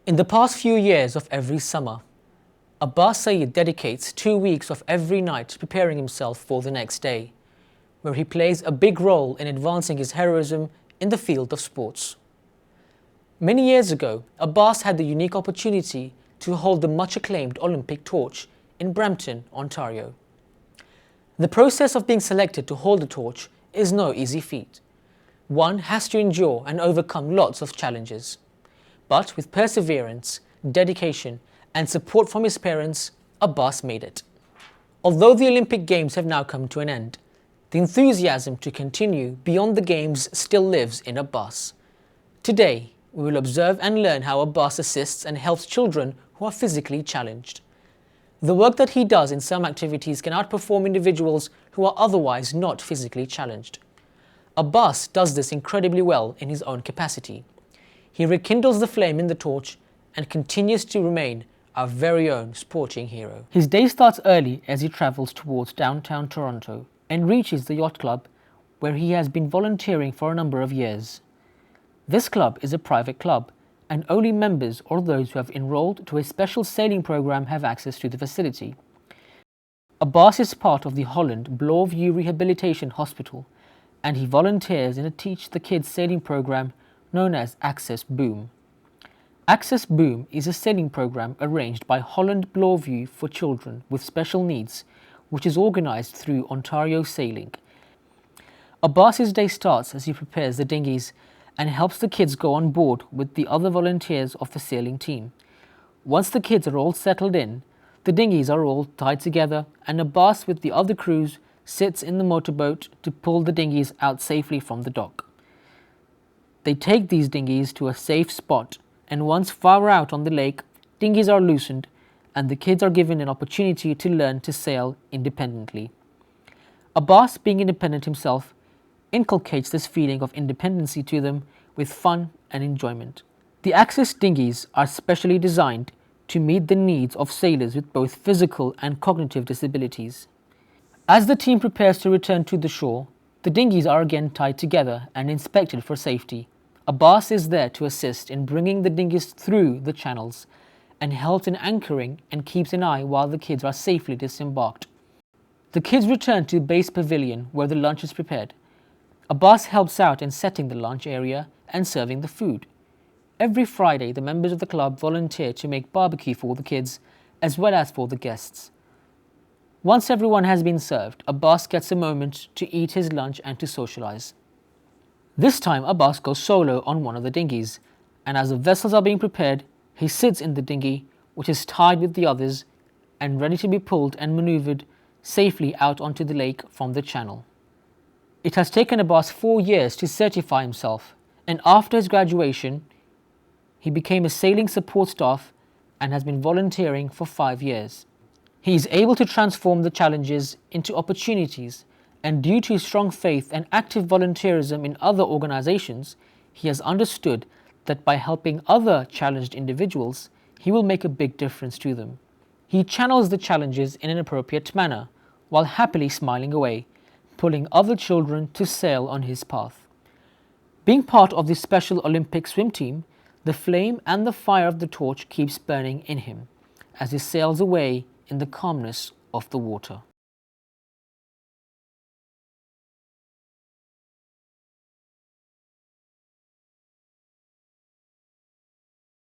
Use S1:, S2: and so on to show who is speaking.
S1: In the past few years of every summer, Abbas Syed dedicates 2 weeks of every night preparing himself for the next day, where he plays a big role in advancing his heroism in the field of sports. Many years ago, Abbas had the unique opportunity to hold the much-acclaimed Olympic torch in Brampton, Ontario. The process of being selected to hold the torch is no easy feat. One has to endure and overcome lots of challenges. But with perseverance, dedication, and support from his parents, Abbas made it. Although the Olympic Games have now come to an end, the enthusiasm to continue beyond the Games still lives in Abbas. Today, we will observe and learn how Abbas assists and helps children who are physically challenged. The work that he does in some activities can outperform individuals who are otherwise not physically challenged. Abbas does this incredibly well in his own capacity. He rekindles the flame in the torch and continues to remain our very own sporting hero. His day starts early as he travels towards downtown Toronto and reaches the yacht club where he has been volunteering for a number of years. This club is a private club and only members or those who have enrolled to a special sailing program have access to the facility. Abbas is part of the Holland Bloorview Rehabilitation Hospital and he volunteers in a Teach the Kids sailing program known as Access Boom. Access Boom is a sailing program arranged by Holland Bloorview for children with special needs, which is organised through Ontario Sailing. Abbas's day starts as he prepares the dinghies and helps the kids go on board with the other volunteers of the sailing team. Once the kids are all settled in, the dinghies are all tied together and Abbas with the other crews sits in the motorboat to pull the dinghies out safely from the dock. They take these dinghies to a safe spot and once far out on the lake, dinghies are loosened and the kids are given an opportunity to learn to sail independently. Abbas, being independent himself, inculcates this feeling of independency to them with fun and enjoyment. The Access dinghies are specially designed to meet the needs of sailors with both physical and cognitive disabilities. As the team prepares to return to the shore, the dinghies are again tied together and inspected for safety. Abbas is there to assist in bringing the dinghies through the channels and helps in anchoring and keeps an eye while the kids are safely disembarked. The kids return to base pavilion where the lunch is prepared. Abbas helps out in setting the lunch area and serving the food. Every Friday, the members of the club volunteer to make barbecue for the kids as well as for the guests. Once everyone has been served, Abbas gets a moment to eat his lunch and to socialise. This time Abbas goes solo on one of the dinghies, and as the vessels are being prepared, he sits in the dinghy, which is tied with the others and ready to be pulled and manoeuvred safely out onto the lake from the channel. It has taken Abbas 4 years to certify himself, and after his graduation, he became a sailing support staff and has been volunteering for 5 years. He is able to transform the challenges into opportunities, and due to his strong faith and active volunteerism in other organizations, he has understood that by helping other challenged individuals, he will make a big difference to them. He channels the challenges in an appropriate manner, while happily smiling away, pulling other children to sail on his path. Being part of the Special Olympic swim team, the flame and the fire of the torch keeps burning in him as he sails away in the calmness of the water.